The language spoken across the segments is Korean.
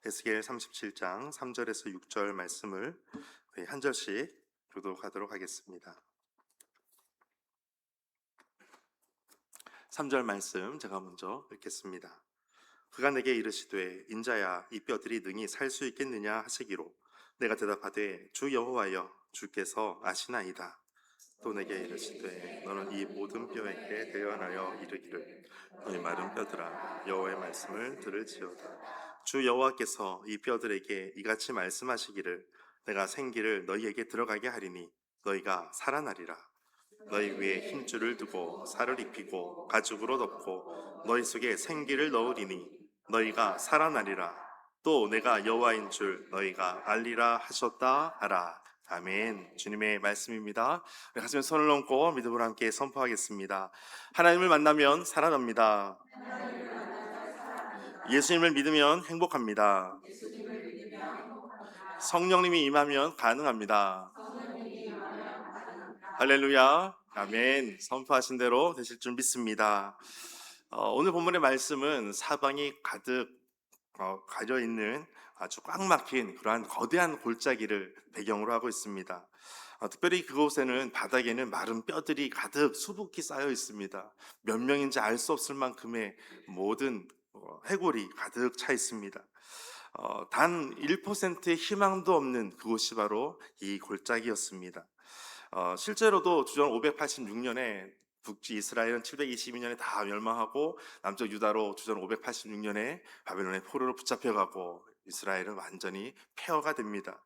에스겔 37장 3절에서 6절 말씀을 한 절씩 교독하도록 하겠습니다. 3절 말씀 제가 먼저 읽겠습니다. 그가 내게 이르시되 인자야 이 뼈들이 능히 살 수 있겠느냐 하시기로 내가 대답하되 주 여호와여 주께서 아시나이다. 또 내게 이르시되 너는 이 모든 뼈에게 대언하여 이르기를 너희 마른 뼈들아 여호와의 말씀을 들을지어다. 주 여호와께서 이 뼈들에게 이같이 말씀하시기를 내가 생기를 너희에게 들어가게 하리니 너희가 살아나리라. 너희 위에 힘줄을 두고 살을 입히고 가죽으로 덮고 너희 속에 생기를 넣으리니 너희가 살아나리라. 또 내가 여호와인 줄 너희가 알리라 하셨다 하라. 아멘. 주님의 말씀입니다. 우리 가슴에 손을 얹고 믿음으로 함께 선포하겠습니다. 하나님을 만나면 살아납니다. 예수님을 믿으면 행복합니다. 성령님이 임하면 가능합니다. 할렐루야. 아멘. 선포하신 대로 되실 줄 믿습니다. 오늘 본문의 말씀은 사방이 가득 가려 있는 아주 꽉 막힌 그러한 거대한 골짜기를 배경으로 하고 있습니다. 특별히 그곳에는 바닥에는 마른 뼈들이 가득 수북히 쌓여 있습니다. 몇 명인지 알 수 없을 만큼의 모든 해골이 가득 차 있습니다. 단 1%의 희망도 없는 그곳이 바로 이 골짜기였습니다. 실제로도 주전 586년에 북지 이스라엘은 722년에 다 멸망하고 남쪽 유다로 주전 586년에 바벨론의 포로로 붙잡혀가고 이스라엘은 완전히 폐허가 됩니다.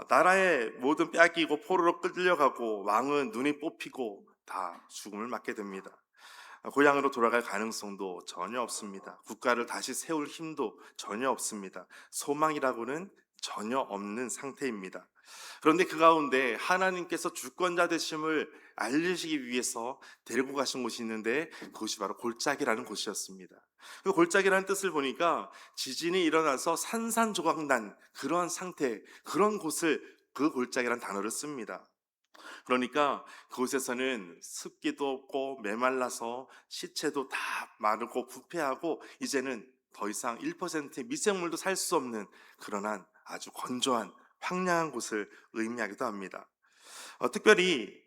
나라의 모든 빼앗기고 포로로 끌려가고 왕은 눈이 뽑히고 다 죽음을 맞게 됩니다. 고향으로 돌아갈 가능성도 전혀 없습니다. 국가를 다시 세울 힘도 전혀 없습니다. 소망이라고는 전혀 없는 상태입니다. 그런데 그 가운데 하나님께서 주권자 되심을 알리시기 위해서 데리고 가신 곳이 있는데 그것이 바로 골짜기라는 곳이었습니다. 그 골짜기라는 뜻을 보니까 지진이 일어나서 산산조각난 그런 상태, 그런 곳을 그 골짜기라는 단어를 씁니다. 그러니까 그곳에서는 습기도 없고 메말라서 시체도 다 마르고 부패하고 이제는 더 이상 1%의 미생물도 살 수 없는 그러한 아주 건조한 황량한 곳을 의미하기도 합니다. 특별히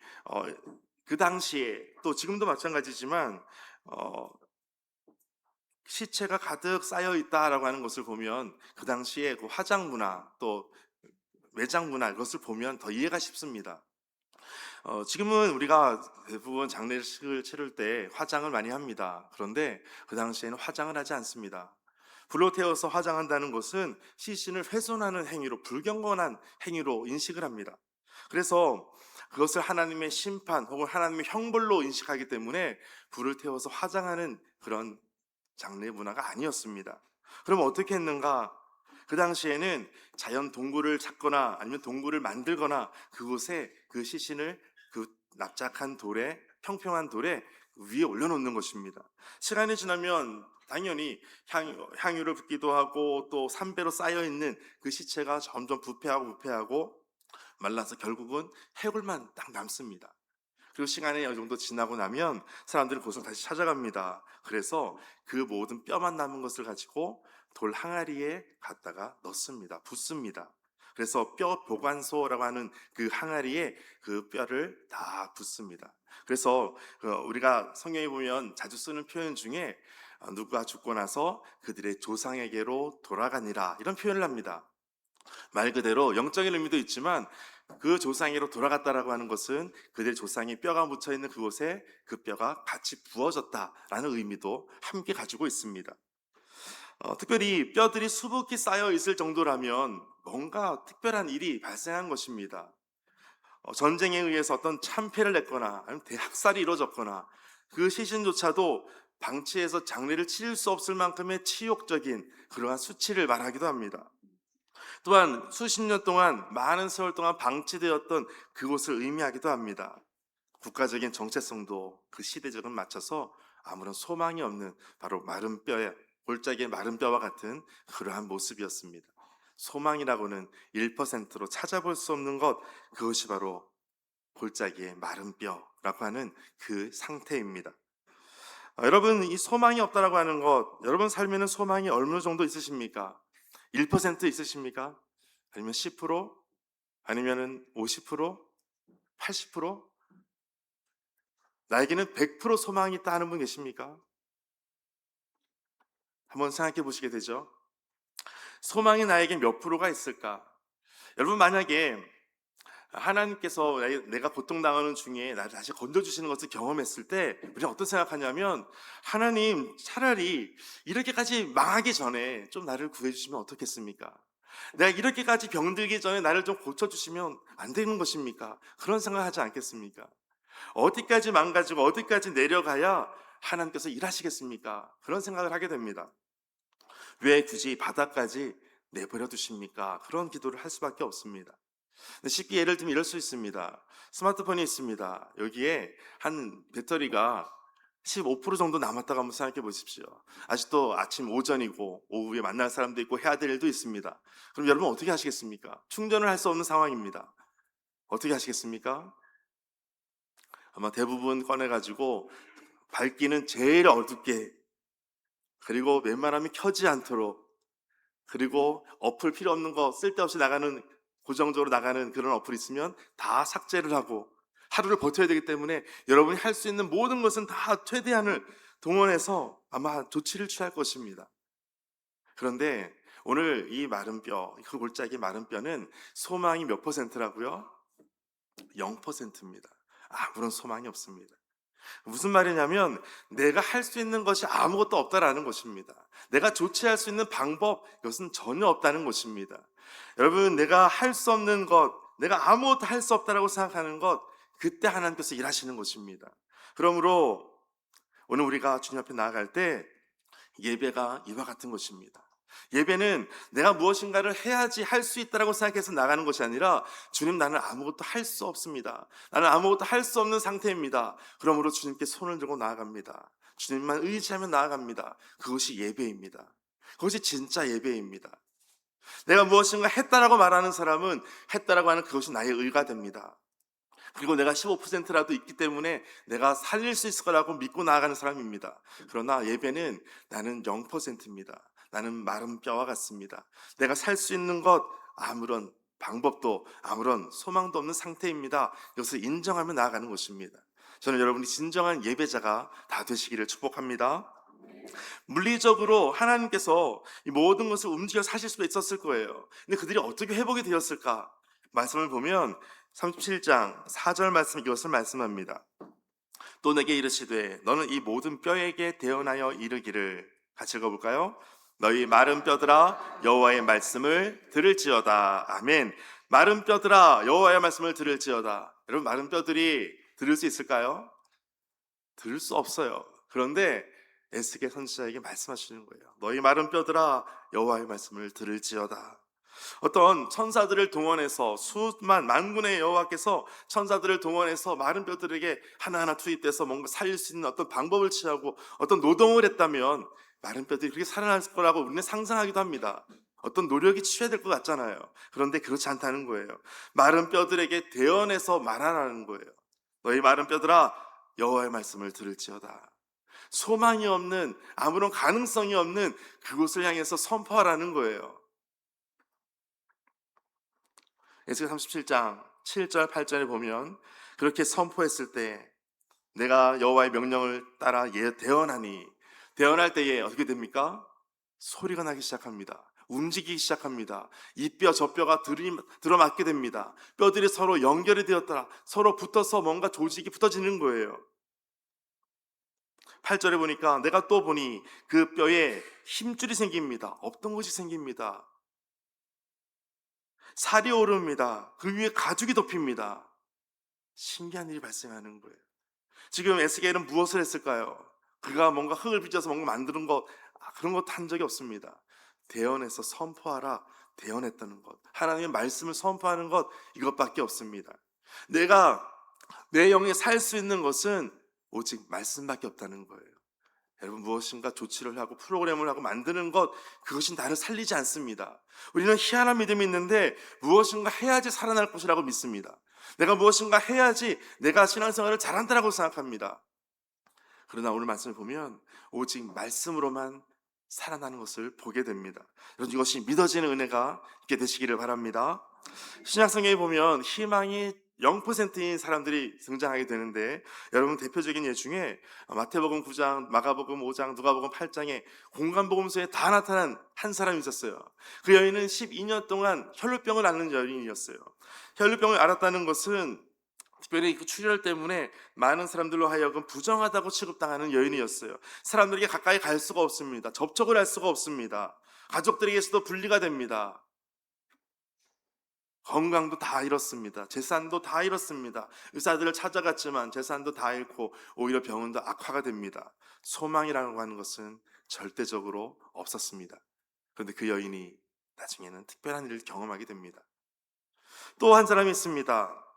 그 당시에 또 지금도 마찬가지지만 시체가 가득 쌓여 있다라고 하는 것을 보면 그 당시에 그 화장 문화 또 매장 문화 이것을 보면 더 이해가 쉽습니다. 지금은 우리가 대부분 장례식을 치를 때 화장을 많이 합니다. 그런데 그 당시에는 화장을 하지 않습니다. 불로 태워서 화장한다는 것은 시신을 훼손하는 행위로, 불경건한 행위로 인식을 합니다. 그래서 그것을 하나님의 심판 혹은 하나님의 형벌로 인식하기 때문에 불을 태워서 화장하는 그런 장례 문화가 아니었습니다. 그럼 어떻게 했는가? 그 당시에는 자연 동굴을 찾거나 아니면 동굴을 만들거나 그곳에 그 시신을 그 납작한 돌에, 평평한 돌에 위에 올려놓는 것입니다. 시간이 지나면 당연히 향유를 붓기도 하고 또 산배로 쌓여있는 그 시체가 점점 부패하고 말라서 결국은 해골만 딱 남습니다. 그리고 시간이 어느 정도 지나고 나면 사람들은 그것을 다시 찾아갑니다. 그래서 그 모든 뼈만 남은 것을 가지고 돌 항아리에 갖다가 넣습니다. 붓습니다. 그래서 뼈 보관소라고 하는 그 항아리에 그 뼈를 다 붓습니다. 그래서 우리가 성경에 보면 자주 쓰는 표현 중에 누가 죽고 나서 그들의 조상에게로 돌아가니라 이런 표현을 합니다. 말 그대로 영적인 의미도 있지만 그 조상에게로 돌아갔다라고 하는 것은 그들의 조상이 뼈가 묻혀있는 그곳에 그 뼈가 같이 부어졌다라는 의미도 함께 가지고 있습니다. 특별히 뼈들이 수북히 쌓여 있을 정도라면 뭔가 특별한 일이 발생한 것입니다. 전쟁에 의해서 어떤 참패를 냈거나 아니면 대학살이 이루어졌거나 그 시신조차도 방치해서 장례를 치를 수 없을 만큼의 치욕적인 그러한 수치를 말하기도 합니다. 또한 수십 년 동안 많은 세월 동안 방치되었던 그곳을 의미하기도 합니다. 국가적인 정체성도 그 시대적인 맞춰서 아무런 소망이 없는 바로 마른 뼈에 골짜기의 마른 뼈와 같은 그러한 모습이었습니다. 소망이라고는 1%로 찾아볼 수 없는 것, 그것이 바로 골짜기의 마른 뼈라고 하는 그 상태입니다. 여러분, 이 소망이 없다라고 하는 것, 여러분 삶에는 소망이 어느 정도 있으십니까? 1% 있으십니까? 아니면 10%? 아니면은 50%? 80%? 나에게는 100% 소망이 있다 하는 분 계십니까? 한번 생각해 보시게 되죠. 소망이 나에게 몇 프로가 있을까? 여러분, 만약에 하나님께서 내가 고통당하는 중에 나를 다시 건져주시는 것을 경험했을 때 우리는 어떤 생각하냐면, 하나님 차라리 이렇게까지 망하기 전에 좀 나를 구해주시면 어떻겠습니까? 내가 이렇게까지 병들기 전에 나를 좀 고쳐주시면 안 되는 것입니까? 그런 생각하지 않겠습니까? 어디까지 망가지고 어디까지 내려가야 하나님께서 일하시겠습니까? 그런 생각을 하게 됩니다. 왜 굳이 바닥까지 내버려 두십니까? 그런 기도를 할 수밖에 없습니다. 쉽게 예를 들면 이럴 수 있습니다. 스마트폰이 있습니다. 여기에 한 배터리가 15% 정도 남았다고 한번 생각해 보십시오. 아직도 아침 오전이고 오후에 만날 사람도 있고 해야 될 일도 있습니다. 그럼 여러분 어떻게 하시겠습니까? 충전을 할 수 없는 상황입니다. 어떻게 하시겠습니까? 아마 대부분 꺼내가지고 밝기는 제일 어둡게, 그리고 웬만하면 켜지 않도록, 그리고 어플 필요 없는 거, 쓸데없이 나가는, 고정적으로 나가는 그런 어플 있으면 다 삭제를 하고 하루를 버텨야 되기 때문에 여러분이 할 수 있는 모든 것은 다 최대한을 동원해서 아마 조치를 취할 것입니다. 그런데 오늘 이 마른 뼈, 그 골짜기 마른 뼈는 소망이 몇 퍼센트라고요? 0%입니다. 아무런 소망이 없습니다. 무슨 말이냐면 내가 할 수 있는 것이 아무것도 없다라는 것입니다. 내가 조치할 수 있는 방법, 이것은 전혀 없다는 것입니다. 여러분, 내가 할 수 없는 것, 내가 아무것도 할 수 없다라고 생각하는 것, 그때 하나님께서 일하시는 것입니다. 그러므로 오늘 우리가 주님 앞에 나아갈 때 예배가 이와 같은 것입니다. 예배는 내가 무엇인가를 해야지 할 수 있다라고 생각해서 나가는 것이 아니라, 주님, 나는 아무것도 할 수 없습니다. 나는 아무것도 할 수 없는 상태입니다. 그러므로 주님께 손을 들고 나아갑니다. 주님만 의지하며 나아갑니다. 그것이 예배입니다. 그것이 진짜 예배입니다. 내가 무엇인가 했다라고 말하는 사람은 했다라고 하는 그것이 나의 의가 됩니다. 그리고 내가 15%라도 있기 때문에 내가 살릴 수 있을 거라고 믿고 나아가는 사람입니다. 그러나 예배는 나는 0%입니다. 나는 마른 뼈와 같습니다. 내가 살 수 있는 것, 아무런 방법도 아무런 소망도 없는 상태입니다. 이것을 인정하며 나아가는 것입니다. 저는 여러분이 진정한 예배자가 다 되시기를 축복합니다. 물리적으로 하나님께서 이 모든 것을 움직여 사실 수도 있었을 거예요. 근데 그들이 어떻게 회복이 되었을까? 말씀을 보면 37장 4절 말씀, 이것을 말씀합니다. 또 내게 이르시되 너는 이 모든 뼈에게 대언하여 이르기를, 같이 읽어볼까요? 너희 마른 뼈들아 여호와의 말씀을 들을지어다. 아멘. 마른 뼈들아 여호와의 말씀을 들을지어다. 여러분, 마른 뼈들이 들을 수 있을까요? 들을 수 없어요. 그런데 에스겔 선지자에게 말씀하시는 거예요. 너희 마른 뼈들아 여호와의 말씀을 들을지어다. 어떤 천사들을 동원해서, 수만 만군의 여호와께서 천사들을 동원해서 마른 뼈들에게 하나하나 투입돼서 뭔가 살릴 수 있는 어떤 방법을 취하고 어떤 노동을 했다면 마른 뼈들이 그렇게 살아날 거라고 우리는 상상하기도 합니다. 어떤 노력이 취해야 될 것 같잖아요. 그런데 그렇지 않다는 거예요. 마른 뼈들에게 대언해서 말하라는 거예요. 너희 마른 뼈들아 여호와의 말씀을 들을지어다. 소망이 없는, 아무런 가능성이 없는 그곳을 향해서 선포하라는 거예요. 에스겔 37장 7절 8절에 보면 그렇게 선포했을 때 내가 여호와의 명령을 따라 대언하니, 대언할 때에 어떻게 됩니까? 소리가 나기 시작합니다. 움직이기 시작합니다. 이 뼈 저 뼈가 들어맞게 됩니다. 뼈들이 서로 연결이 되었더라. 서로 붙어서 뭔가 조직이 붙어지는 거예요. 8절에 보니까 내가 또 보니 그 뼈에 힘줄이 생깁니다. 없던 것이 생깁니다. 살이 오릅니다. 그 위에 가죽이 덮입니다. 신기한 일이 발생하는 거예요. 지금 에스겔은 무엇을 했을까요? 그가 뭔가 흙을 빚어서 뭔가 만드는 것, 그런 것도 한 적이 없습니다. 대언해서 선포하라, 대언했다는 것, 하나님의 말씀을 선포하는 것, 이것밖에 없습니다. 내가 내 영에 살 수 있는 것은 오직 말씀밖에 없다는 거예요. 여러분, 무엇인가 조치를 하고 프로그램을 하고 만드는 것, 그것이 나를 살리지 않습니다. 우리는 희한한 믿음이 있는데 무엇인가 해야지 살아날 것이라고 믿습니다. 내가 무엇인가 해야지 내가 신앙생활을 잘한다라고 생각합니다. 그러나 오늘 말씀을 보면 오직 말씀으로만 살아나는 것을 보게 됩니다. 여러분, 이것이 믿어지는 은혜가 있게 되시기를 바랍니다. 신약성경에 보면 희망이 0%인 사람들이 등장하게 되는데, 여러분 대표적인 예 중에 마태복음 9장, 마가복음 5장, 누가복음 8장에 공간복음서에 다 나타난 한 사람이 있었어요. 그 여인은 12년 동안 혈루병을 앓는 여인이었어요. 혈루병을 앓았다는 것은 특별히 그 출혈 때문에 많은 사람들로 하여금 부정하다고 취급당하는 여인이었어요. 사람들에게 가까이 갈 수가 없습니다. 접촉을 할 수가 없습니다. 가족들에게서도 분리가 됩니다. 건강도 다 잃었습니다. 재산도 다 잃었습니다. 의사들을 찾아갔지만 재산도 다 잃고 오히려 병은 더 악화가 됩니다. 소망이라고 하는 것은 절대적으로 없었습니다. 그런데 그 여인이 나중에는 특별한 일을 경험하게 됩니다. 또 한 사람이 있습니다.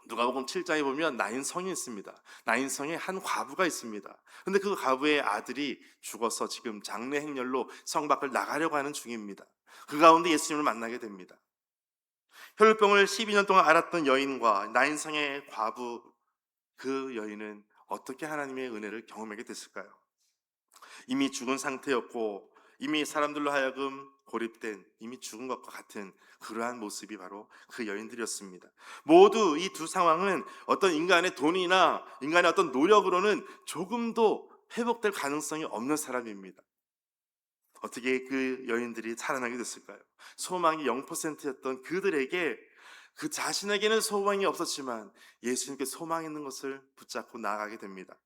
누가복음 7장에 보면 나인성이 있습니다. 나인성에 한 과부가 있습니다. 그런데 그 과부의 아들이 죽어서 지금 장례 행렬로 성 밖을 나가려고 하는 중입니다. 그 가운데 예수님을 만나게 됩니다. 혈루병을 12년 동안 앓았던 여인과 나인성의 과부, 그 여인은 어떻게 하나님의 은혜를 경험하게 됐을까요? 이미 죽은 상태였고 이미 사람들로 하여금 고립된, 이미 죽은 것과 같은 그러한 모습이 바로 그 여인들이었습니다. 모두 이 두 상황은 어떤 인간의 돈이나 인간의 어떤 노력으로는 조금도 회복될 가능성이 없는 사람입니다. 어떻게 그 여인들이 살아나게 됐을까요? 소망이 0%였던 그들에게, 그 자신에게는 소망이 없었지만 예수님께 소망 있는 것을 붙잡고 나아가게 됩니다.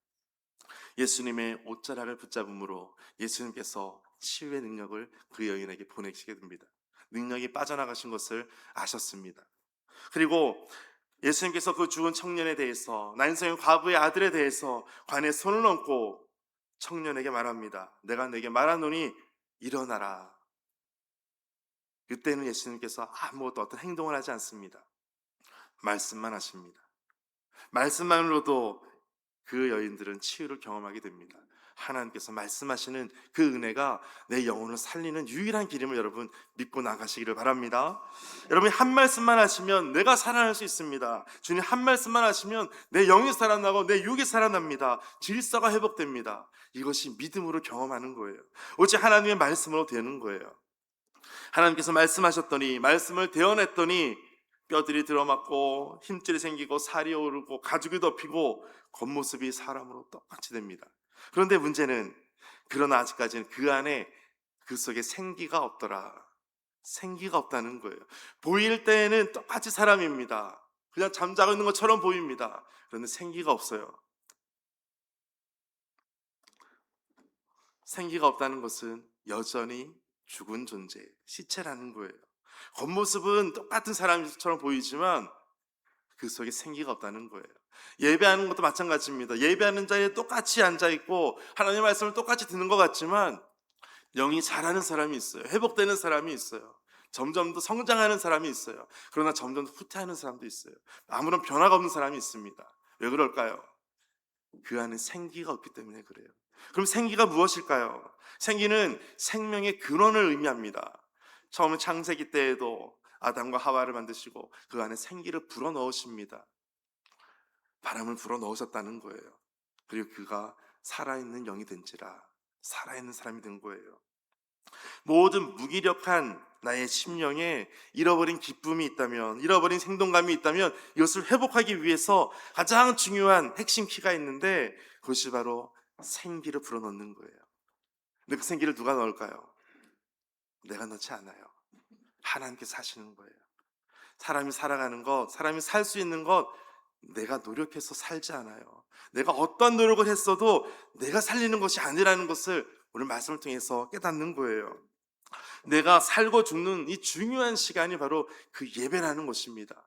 예수님의 옷자락을 붙잡음으로 예수님께서 치유의 능력을 그 여인에게 보내시게 됩니다. 능력이 빠져나가신 것을 아셨습니다. 그리고 예수님께서 그 죽은 청년에 대해서, 나인성의 과부의 아들에 대해서 관에 손을 얹고 청년에게 말합니다. 내가 내게 말하노니 일어나라. 그때는 예수님께서 아무것도 어떤 행동을 하지 않습니다. 말씀만 하십니다. 말씀만으로도 그 여인들은 치유를 경험하게 됩니다. 하나님께서 말씀하시는 그 은혜가 내 영혼을 살리는 유일한 길임을 여러분 믿고 나가시기를 바랍니다. 여러분이 한 말씀만 하시면 내가 살아날 수 있습니다. 주님 한 말씀만 하시면 내 영이 살아나고 내 육이 살아납니다. 질서가 회복됩니다. 이것이 믿음으로 경험하는 거예요. 오직 하나님의 말씀으로 되는 거예요. 하나님께서 말씀하셨더니, 말씀을 대언했더니 뼈들이 들어맞고 힘줄이 생기고 살이 오르고 가죽이 덮이고 겉모습이 사람으로 똑같이 됩니다. 그런데 문제는, 그러나 아직까지는 그 안에, 그 속에 생기가 없더라. 생기가 없다는 거예요. 보일 때에는 똑같이 사람입니다. 그냥 잠자고 있는 것처럼 보입니다. 그런데 생기가 없어요. 생기가 없다는 것은 여전히 죽은 존재, 시체라는 거예요. 겉모습은 똑같은 사람처럼 보이지만 그 속에 생기가 없다는 거예요. 예배하는 것도 마찬가지입니다. 예배하는 자리에 똑같이 앉아있고 하나님의 말씀을 똑같이 듣는 것 같지만 영이 자라는 사람이 있어요. 회복되는 사람이 있어요. 점점 더 성장하는 사람이 있어요. 그러나 점점 더 후퇴하는 사람도 있어요. 아무런 변화가 없는 사람이 있습니다. 왜 그럴까요? 그 안에 생기가 없기 때문에 그래요. 그럼 생기가 무엇일까요? 생기는 생명의 근원을 의미합니다. 처음 창세기 때에도 아담과 하와를 만드시고 그 안에 생기를 불어넣으십니다. 바람을 불어넣으셨다는 거예요. 그리고 그가 살아있는 영이 된지라 살아있는 사람이 된 거예요. 모든 무기력한 나의 심령에 잃어버린 기쁨이 있다면, 잃어버린 생동감이 있다면 이것을 회복하기 위해서 가장 중요한 핵심 키가 있는데 그것이 바로 생기를 불어넣는 거예요. 근데 그 생기를 누가 넣을까요? 내가 넣지 않아요. 하나님께서 하시는 거예요. 사람이 살아가는 것, 사람이 살 수 있는 것, 내가 노력해서 살지 않아요. 내가 어떤 노력을 했어도 내가 살리는 것이 아니라는 것을 오늘 말씀을 통해서 깨닫는 거예요. 내가 살고 죽는 이 중요한 시간이 바로 그 예배라는 것입니다.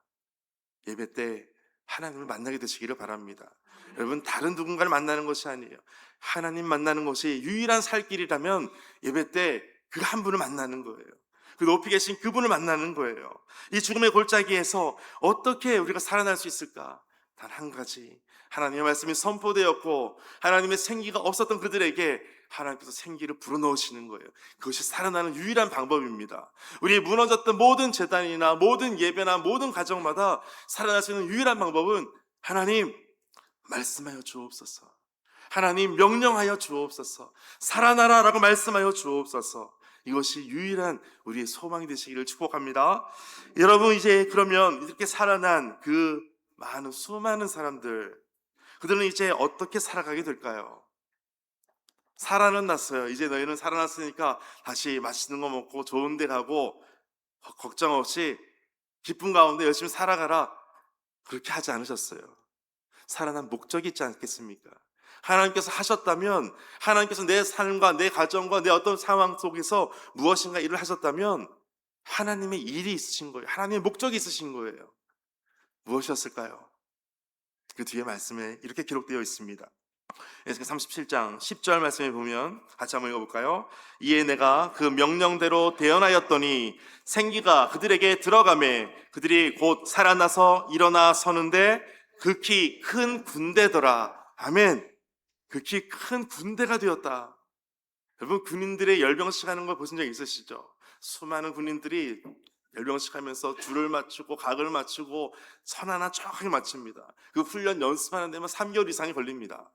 예배 때 하나님을 만나게 되시기를 바랍니다. 여러분, 다른 누군가를 만나는 것이 아니에요. 하나님 만나는 것이 유일한 살 길이라면 예배 때 그 한 분을 만나는 거예요. 그 높이 계신 그분을 만나는 거예요. 이 죽음의 골짜기에서 어떻게 우리가 살아날 수 있을까? 단 한 가지, 하나님의 말씀이 선포되었고 하나님의 생기가 없었던 그들에게 하나님께서 생기를 불어넣으시는 거예요. 그것이 살아나는 유일한 방법입니다. 우리 무너졌던 모든 제단이나 모든 예배나 모든 가정마다 살아날 수 있는 유일한 방법은 하나님 말씀하여 주옵소서. 하나님 명령하여 주옵소서. 살아나라라고 말씀하여 주옵소서. 이것이 유일한 우리의 소망이 되시기를 축복합니다. 여러분, 이제 그러면 이렇게 살아난 그 많은 수많은 사람들, 그들은 이제 어떻게 살아가게 될까요? 살아는 났어요. 이제 너희는 살아났으니까 다시 맛있는 거 먹고 좋은 데 가고 걱정 없이 기쁨 가운데 열심히 살아가라. 그렇게 하지 않으셨어요. 살아난 목적이 있지 않겠습니까? 하나님께서 하셨다면, 하나님께서 내 삶과 내 가정과 내 어떤 상황 속에서 무엇인가 일을 하셨다면 하나님의 일이 있으신 거예요. 하나님의 목적이 있으신 거예요. 무엇이었을까요? 그 뒤에 말씀에 이렇게 기록되어 있습니다. 에스겔 37장 10절 말씀에 보면 같이 한번 읽어볼까요? 이에 내가 그 명령대로 대언하였더니 생기가 그들에게 들어가매 그들이 곧 살아나서 일어나 서는데 극히 큰 군대더라. 아멘. 극히 큰 군대가 되었다. 여러분, 군인들의 열병식 하는 걸 보신 적 있으시죠? 수많은 군인들이 열병식 하면서 줄을 맞추고 각을 맞추고 선 하나 정확하게 맞춥니다. 그 훈련 연습하는 데만 3개월 이상이 걸립니다.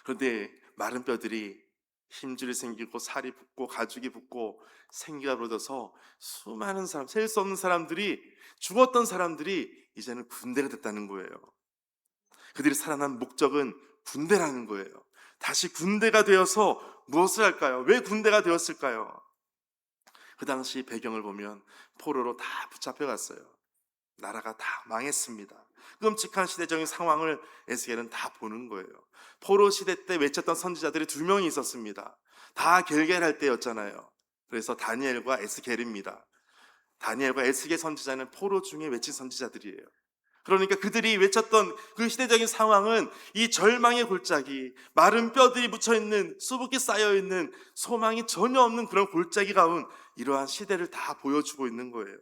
그런데 마른 뼈들이 힘줄이 생기고 살이 붙고 가죽이 붙고 생기가 불어져서 수많은 사람, 셀 수 없는 사람들이, 죽었던 사람들이 이제는 군대가 됐다는 거예요. 그들이 살아난 목적은 군대라는 거예요. 다시 군대가 되어서 무엇을 할까요? 왜 군대가 되었을까요? 그 당시 배경을 보면 포로로 다 붙잡혀갔어요. 나라가 다 망했습니다. 끔찍한 시대적인 상황을 에스겔은 다 보는 거예요. 포로 시대 때 외쳤던 선지자들이 2명이 있었습니다. 다 결결할 때였잖아요. 그래서 다니엘과 에스겔입니다. 다니엘과 에스겔 선지자는 포로 중에 외친 선지자들이에요. 그러니까 그들이 외쳤던 그 시대적인 상황은 이 절망의 골짜기, 마른 뼈들이 묻혀있는, 수북히 쌓여있는, 소망이 전혀 없는 그런 골짜기 가운 이러한 시대를 다 보여주고 있는 거예요.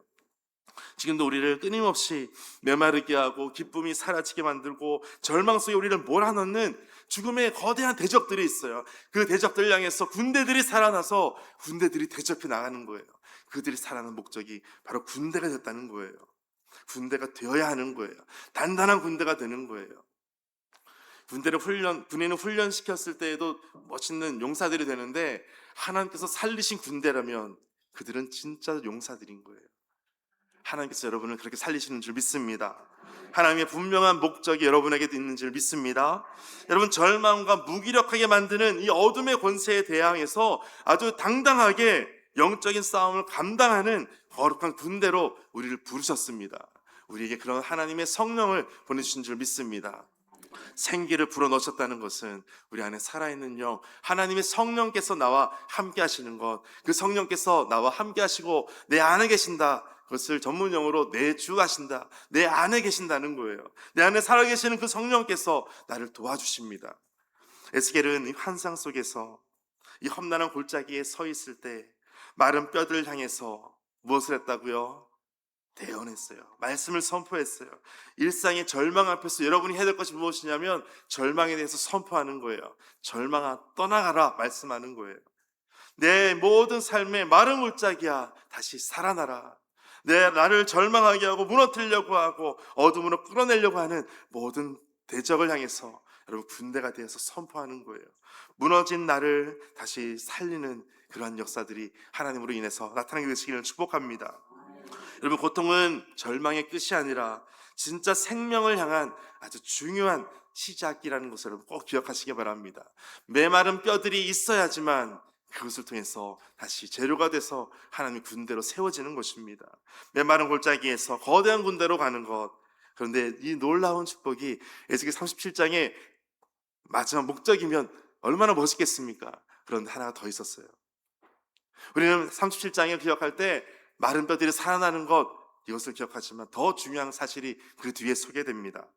지금도 우리를 끊임없이 메마르게 하고 기쁨이 사라지게 만들고 절망 속에 우리를 몰아넣는 죽음의 거대한 대적들이 있어요. 그 대적들을 향해서 군대들이 살아나서 군대들이 대적해 나가는 거예요. 그들이 살아난 목적이 바로 군대가 됐다는 거예요. 군대가 되어야 하는 거예요. 단단한 군대가 되는 거예요. 군인을 훈련시켰을 때에도 멋있는 용사들이 되는데 하나님께서 살리신 군대라면 그들은 진짜 용사들인 거예요. 하나님께서 여러분을 그렇게 살리시는 줄 믿습니다. 하나님의 분명한 목적이 여러분에게도 있는 줄 믿습니다. 여러분, 절망과 무기력하게 만드는 이 어둠의 권세에 대항해서 아주 당당하게 영적인 싸움을 감당하는 거룩한 군대로 우리를 부르셨습니다. 우리에게 그런 하나님의 성령을 보내주신 줄 믿습니다. 생기를 불어넣으셨다는 것은 우리 안에 살아있는 영, 하나님의 성령께서 나와 함께 하시는 것, 그 성령께서 나와 함께 하시고 내 안에 계신다, 그것을 전문용어로 내 주 하신다, 내 안에 계신다는 거예요. 내 안에 살아계시는 그 성령께서 나를 도와주십니다. 에스겔은 이 환상 속에서 이 험난한 골짜기에 서 있을 때 마른 뼈들을 향해서 무엇을 했다고요? 대언했어요. 말씀을 선포했어요. 일상의 절망 앞에서 여러분이 해야 될 것이 무엇이냐면 절망에 대해서 선포하는 거예요. 절망아 떠나가라 말씀하는 거예요. 내 모든 삶의 마른 골짜기야 다시 살아나라. 나를 절망하게 하고 무너뜨리려고 하고 어둠으로 끌어내려고 하는 모든 대적을 향해서 여러분 군대가 되어서 선포하는 거예요. 무너진 나를 다시 살리는 그러한 역사들이 하나님으로 인해서 나타나게 되시기를 축복합니다. 여러분, 고통은 절망의 끝이 아니라 진짜 생명을 향한 아주 중요한 시작이라는 것을 여러분 꼭 기억하시기 바랍니다. 메마른 뼈들이 있어야지만 그것을 통해서 다시 재료가 돼서 하나님의 군대로 세워지는 것입니다. 메마른 골짜기에서 거대한 군대로 가는 것. 그런데 이 놀라운 축복이 에스겔 37장의 마지막 목적이면 얼마나 멋있겠습니까? 그런데 하나가 더 있었어요. 우리는 37장을 기억할 때 마른 뼈들이 살아나는 것, 이것을 기억하지만 더 중요한 사실이 그 뒤에 소개됩니다.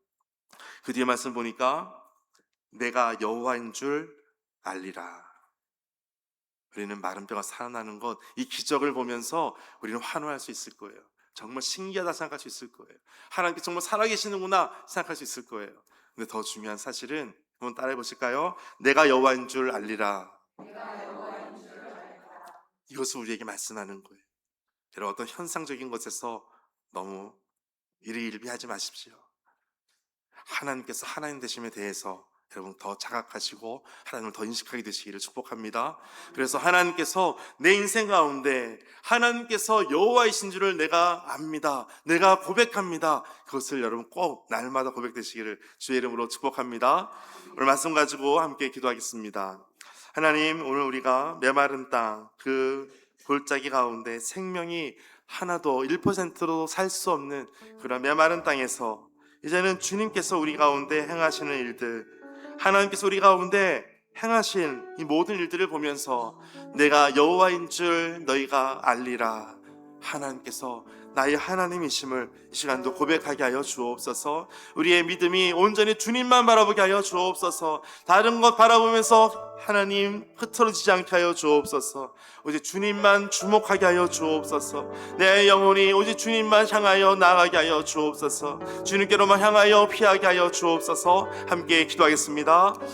그 뒤에 말씀 보니까 내가 여호와인 줄 알리라. 우리는 마른 뼈가 살아나는 것, 이 기적을 보면서 우리는 환호할 수 있을 거예요. 정말 신기하다 생각할 수 있을 거예요. 하나님께서 정말 살아계시는구나 생각할 수 있을 거예요. 근데 더 중요한 사실은 한번 따라해 보실까요? 내가 여호와인 줄 알리라. 이것을 우리에게 말씀하는 거예요. 여러분, 어떤 현상적인 것에서 너무 일희일비하지 마십시오. 하나님께서 하나님 되심에 대해서 여러분 더 자각하시고 하나님을 더 인식하게 되시기를 축복합니다. 그래서 하나님께서 내 인생 가운데 하나님께서 여호와이신 줄을 내가 압니다. 내가 고백합니다. 그것을 여러분 꼭 날마다 고백되시기를 주의 이름으로 축복합니다. 오늘 말씀 가지고 함께 기도하겠습니다. 하나님, 오늘 우리가 메마른 땅 그 골짜기 가운데 생명이 하나도 1%도 살 수 없는 그런 메마른 땅에서 이제는 주님께서 우리 가운데 행하시는 일들, 하나님께서 우리 가운데 행하신 이 모든 일들을 보면서 내가 여호와인 줄 너희가 알리라. 하나님께서 나의 하나님이심을 이 시간도 고백하게 하여 주옵소서. 우리의 믿음이 온전히 주님만 바라보게 하여 주옵소서. 다른 것 바라보면서 하나님 흐트러지지 않게 하여 주옵소서. 오직 주님만 주목하게 하여 주옵소서. 내 영혼이 오직 주님만 향하여 나아가게 하여 주옵소서. 주님께로만 향하여 피하게 하여 주옵소서. 함께 기도하겠습니다.